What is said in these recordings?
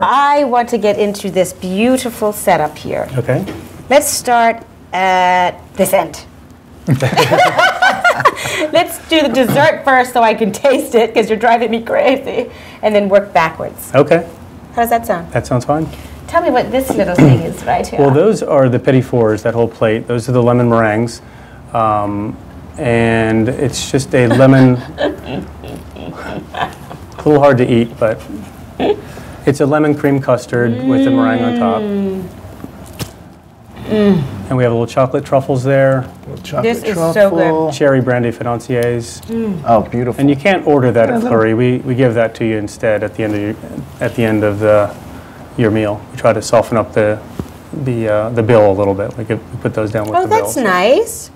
I want to get into this beautiful setup here. Okay. Let's start at this end. Let's do the dessert first so I can taste it, because you're driving me crazy, and then work backwards. Okay. How does that sound? That sounds fine. Tell me what this little thing is right here. Well, those are the petit fours, that whole plate. Those are the lemon meringues. And it's just a lemon, a little hard to eat, but it's a lemon cream custard with the meringue on top. And we have a little chocolate truffles there. This is so good. Cherry brandy financiers. Oh, beautiful. And you can't order that at Fleurie. We give that to you instead at the end of your meal. We try to soften up the bill a little bit. We put those down with the bill. Oh, that's nice.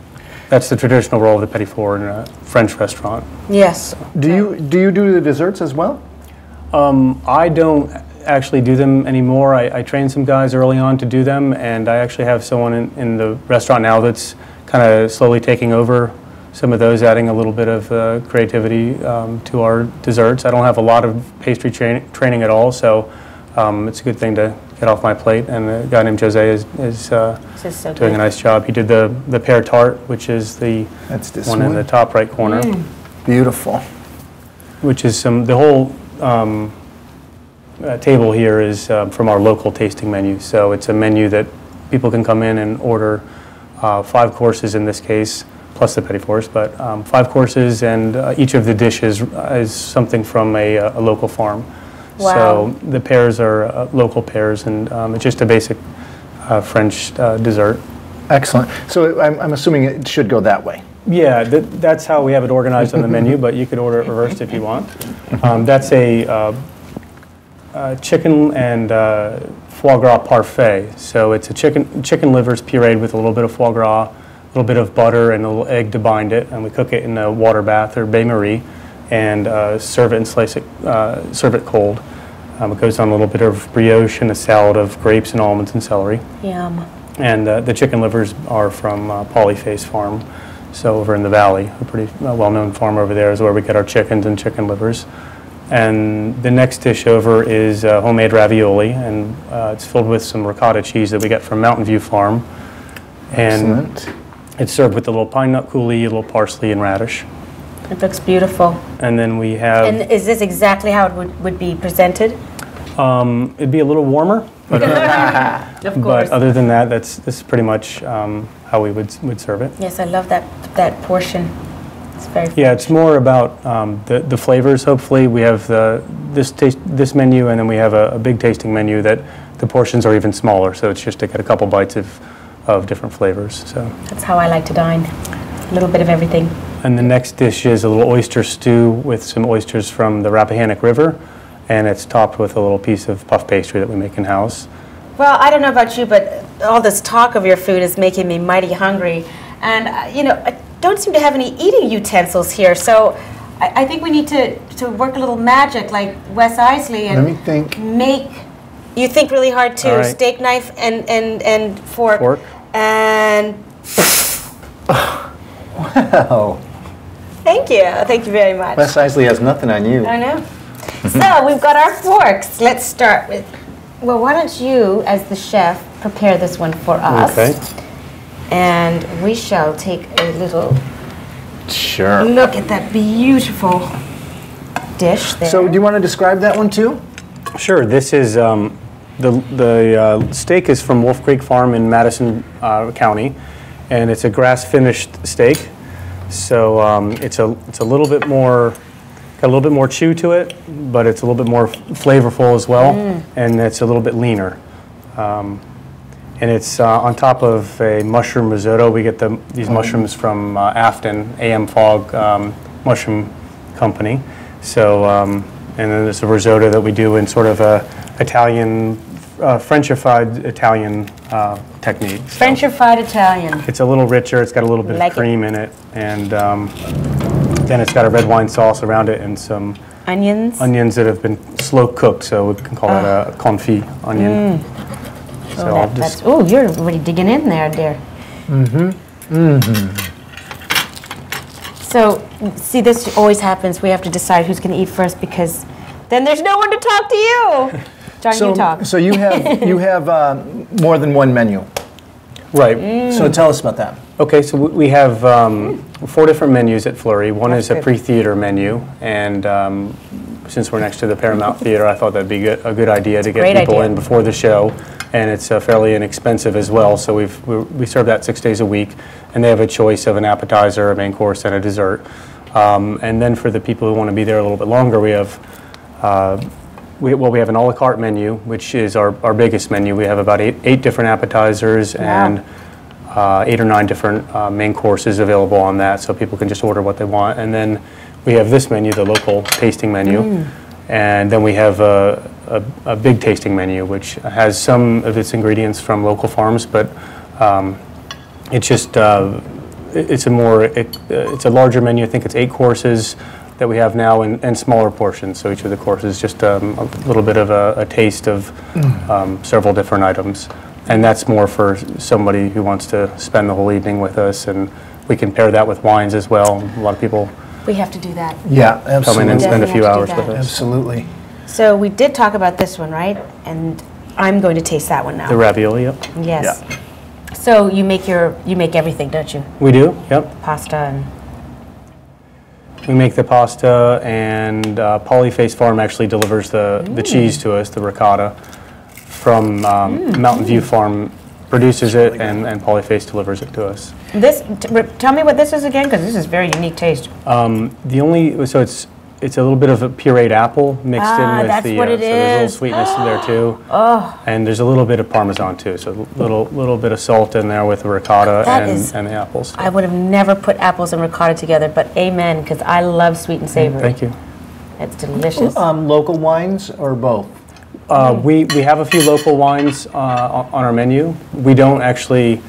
That's the traditional roll of the petit four in a French restaurant. Yes. Do you do the desserts as well? I don't actually do them anymore. I trained some guys early on to do them, and I actually have someone in the restaurant now that's kind of slowly taking over some of those, adding a little bit of creativity to our desserts. I don't have a lot of pastry training at all, so it's a good thing to get off my plate. And a guy named Jose is doing a nice job. He did the pear tart, which is the one in the top right corner. Beautiful. Which is the whole table here is from our local tasting menu. So it's a menu that people can come in and order 5 courses in this case, plus the petit fours, but 5 courses, and each of the dishes is something from a local farm. Wow. So the pears are local pears, and it's just a basic French dessert. Excellent. So I'm assuming it should go that way. Yeah, that's how we have it organized on the menu, but you could order it reversed if you want. That's a chicken and foie gras parfait. So it's a chicken livers pureed with a little bit of foie gras, a little bit of butter, and a little egg to bind it, and we cook it in a water bath or bain-marie, and serve it and serve it cold. It goes on a little bit of brioche and a salad of grapes and almonds and celery. Yum. And the chicken livers are from Polyface Farm, so over in the valley, a pretty well-known farm over there is where we get our chickens and chicken livers. And the next dish over is homemade ravioli, and it's filled with some ricotta cheese that we get from Mountain View Farm. And excellent. It's served with a little pine nut coulis, a little parsley and radish. It looks beautiful. And then we have... And is this exactly how it would be presented? It'd be a little warmer. But, of course. But other than that, this is pretty much how we would serve it. Yes, I love that portion. It's very Yeah, it's more about the flavors. Hopefully, we have this menu, and then we have a big tasting menu that the portions are even smaller. So it's just to get a couple bites of different flavors. So that's how I like to dine. A little bit of everything. And the next dish is a little oyster stew with some oysters from the Rappahannock River, and it's topped with a little piece of puff pastry that we make in-house. Well, I don't know about you, but all this talk of your food is making me mighty hungry. And, I don't seem to have any eating utensils here, so I think we need to work a little magic like Wes Isley and let me think. You think really hard too. Right. Steak knife and fork. Fork. And... Wow. Thank you very much. Wes Isley has nothing on you. I know. So we've got our forks. Let's start with, well, why don't you, as the chef, prepare this one for us. Okay. And we shall take a little Sure. look at that beautiful dish there. So do you want to describe that one too? Sure. This is the steak is from Wolf Creek Farm in Madison County, and it's a grass-finished steak. So it's a little bit more, got a little bit more chew to it, but it's a little bit more flavorful as well, and it's a little bit leaner. And it's on top of a mushroom risotto. We get these mushrooms from Afton, AM Fog Mushroom Company. So, and then there's a risotto that we do in sort of a Italian, Frenchified Italian technique. So Frenchified Italian. it's a little richer. It's got a little bit of cream in it, and then it's got a red wine sauce around it and some Onions. onions that have been slow cooked. So we can call it a confit onion. So Oh, you're really digging in there, dear. So, see, this always happens. We have to decide who's going to eat first because then there's no one to talk to you. John, you talk. So you have more than one menu. Right. So tell us about that. Okay, so we have 4 different menus at Fleurie. One is a pre-theater menu, and since we're next to the Paramount Theater, I thought that'd be a good idea to get people in before the show, and it's fairly inexpensive as well. So we serve that 6 days a week, and they have a choice of an appetizer, a main course, and a dessert. And then for the people who want to be there a little bit longer, we have we have an a la carte menu, which is our biggest menu. We have about eight different appetizers and 8 or 9 different main courses available on that, so people can just order what they want. And then we have this menu, the local tasting menu, and then we have a big tasting menu, which has some of its ingredients from local farms, but it's just it's a larger menu. I think it's 8 courses that we have now, and smaller portions. So each of the courses just a little bit of a taste of several different items. And that's more for somebody who wants to spend the whole evening with us, and we can pair that with wines as well. A lot of people We have to do that. Yeah, absolutely. come in and spend a few Definitely have hours to do with that. us. Absolutely. So we did talk about this one, right? And I'm going to taste that one now. The ravioli, yep. Yes. So you make everything, don't you? We do, yep. Pasta and We make the pasta, and Polyface Farm actually delivers the cheese to us, the ricotta, from Mountain View Farm, produces it, and Polyface delivers it to us. this. Tell me what this is again, because this is very unique taste. So it's a little bit of a pureed apple mixed in with that's the what it so there's a little is. sweetness in there too. And there's a little bit of Parmesan too, so a little bit of salt in there with the ricotta and the apples. I would have never put apples and ricotta together, but amen, because I love sweet and savory. Thank you. It's delicious. Local wines or both? We have a few local wines on our menu. We don't actually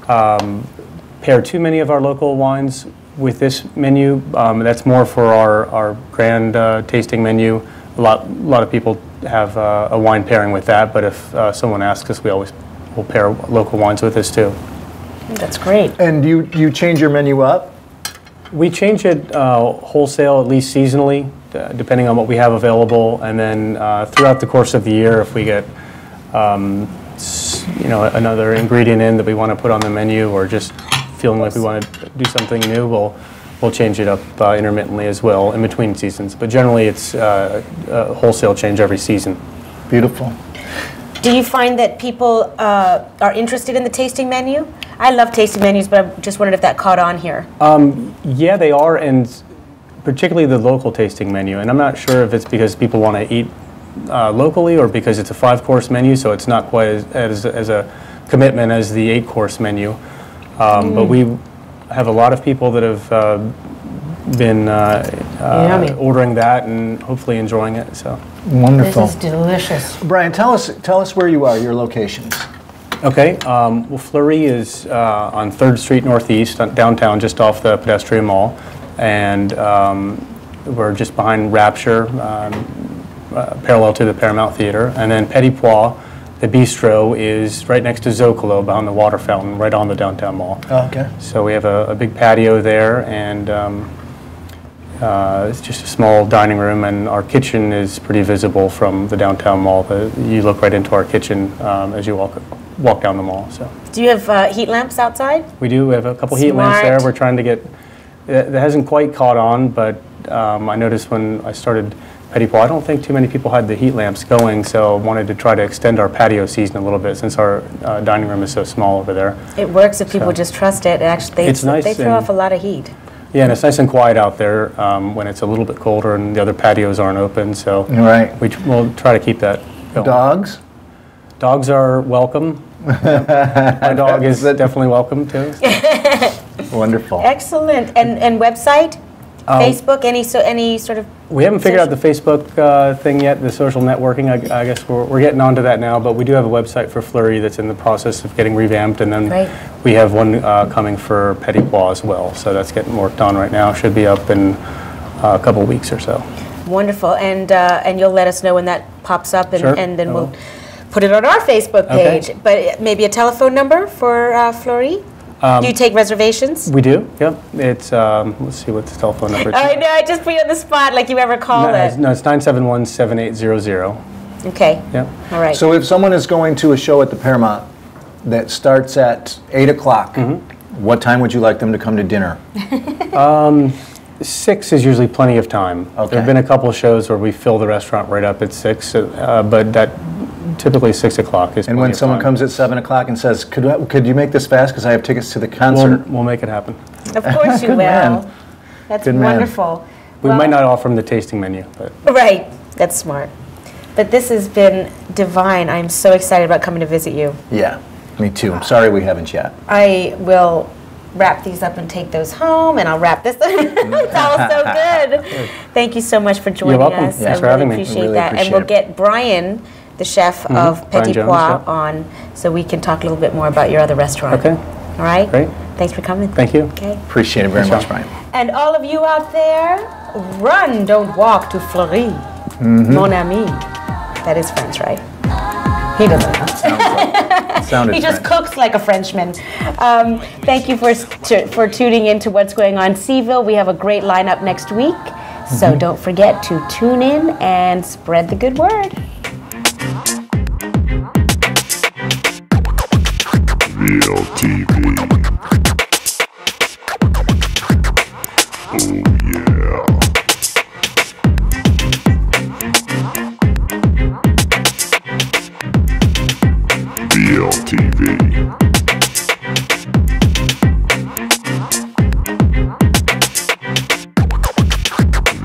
pair too many of our local wines with this menu. That's more for our grand tasting menu. A lot of people have a wine pairing with that, but if someone asks us, we always will pair local wines with this too. That's great. And you change your menu up? We change it wholesale, at least seasonally, depending on what we have available, and then throughout the course of the year, if we get another ingredient in that we want to put on the menu, or just feeling like we want to do something new, we'll change it up intermittently as well in between seasons. But generally, it's a wholesale change every season. Beautiful. Do you find that people are interested in the tasting menu? I love tasting menus, but I just wondered if that caught on here. Yeah, they are, and particularly the local tasting menu. And I'm not sure if it's because people want to eat locally, or because it's a 5-course menu, so it's not quite as a commitment as the 8-course menu. But we have a lot of people that have been ordering that and hopefully enjoying it. So Wonderful. This is delicious. Brian, tell us where you are, your locations. Okay, well, Fleurie is on 3rd Street Northeast, downtown, just off the pedestrian mall, and we're just behind Rapture, parallel to the Paramount Theater, and then Petit Pois, the bistro, is right next to Zocalo, behind the water fountain, right on the downtown mall. Oh, okay. So we have a big patio there, and it's just a small dining room, and our kitchen is pretty visible from the downtown mall. You look right into our kitchen as you walk down the mall. So. Do you have heat lamps outside? We do. We have a couple heat lamps there. We're trying to get. That hasn't quite caught on, but I noticed when I started Petit Pois, I don't think too many people had the heat lamps going, so I wanted to try to extend our patio season a little bit since our dining room is so small over there. It works if people just trust it. Actually, It's nice they throw off a lot of heat. Yeah, and it's nice and quiet out there when it's a little bit colder and the other patios aren't open, so Right. we'll try to keep that going. Dogs? Dogs are welcome. My dog is definitely welcome too. Wonderful. Excellent. And website? Facebook? Any sort of... We haven't figured out the Facebook thing yet, the social networking. I guess we're getting onto that now, but we do have a website for Fleurie that's in the process of getting revamped, and then we have one coming for Petit Pois as well, so that's getting worked on right now. Should be up in a couple of weeks or so. Wonderful. And you'll let us know when that pops up, and, Sure. and then we'll put it on our Facebook page. Okay. But maybe a telephone number for Fleurie? Do you take reservations? We do, yep. It's, let's see what the telephone number is. I know, I just put you on the spot like you ever call it. No, it's 971-7800. Okay. Yeah. All right. So if someone is going to a show at the Paramount that starts at 8 o'clock, what time would you like them to come to dinner? 6 is usually plenty of time. Okay. There have been a couple of shows where we fill the restaurant right up at 6, but that typically 6 o'clock is. And when someone comes at 7 o'clock and says, could you make this fast because I have tickets to the concert? We'll make it happen. Of course you will. man. That's Good man. wonderful. We might not offer them the tasting menu, but. Right. That's smart. But this has been divine. I'm so excited about coming to visit you. Yeah, me too. I'm sorry we haven't yet. I will wrap these up and take those home, and I'll wrap this up. It's all so good. Thank you so much for joining welcome. us. Thanks I for really having me. appreciate Really that. appreciate And we'll it. get Brian, the chef of Brian Petit Jones, Pois, yeah. on so we can talk a little bit more about your other restaurant. Okay. All right? Great. Thanks for coming. Thank you. Okay. Appreciate it very Thanks, much, John. Brian. And all of you out there, run, don't walk to Fleurie. Mon ami. That is French, right? He doesn't know. Sounded He just French. cooks like a Frenchman. Thank you for tuning in to What's Going On Seaville. We have a great lineup next week, so don't forget to tune in and spread the good word. Real TV. Oh yeah. Real TV.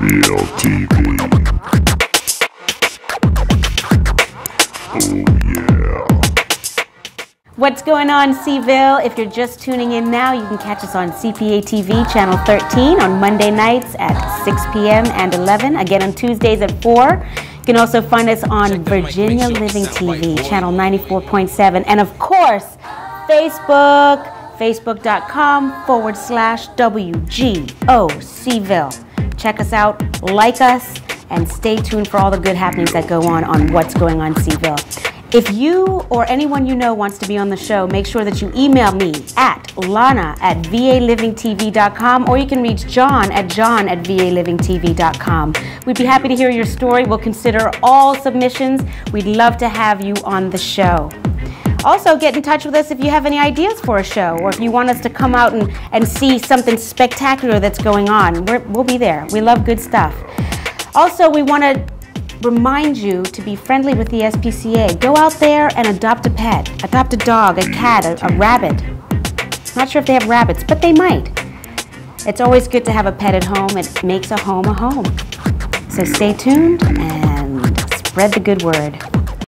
Real TV. Oh yeah. What's going on, Seaville? If you're just tuning in now, you can catch us on CPA TV, Channel 13, on Monday nights at 6 p.m. and 11, again on Tuesdays at 4. You can also find us on Virginia Living TV, Channel 94.7, and of course, Facebook, facebook.com/WGO Seaville. Check us out, like us, and stay tuned for all the good happenings that go on What's Going On Seaville. If you or anyone you know wants to be on the show, make sure that you email me at lana@valivingtv.com, or you can reach John at john@valivingtv.com. We'd be happy to hear your story. We'll consider all submissions. We'd love to have you on the show. Also, get in touch with us if you have any ideas for a show, or if you want us to come out and see something spectacular that's going on. We'll be there. We love good stuff. Also, we want to remind you to be friendly with the SPCA. Go out there and adopt a pet. Adopt a dog, a cat, a rabbit. Not sure if they have rabbits, but they might. It's always good to have a pet at home. It makes a home a home. So stay tuned and spread the good word.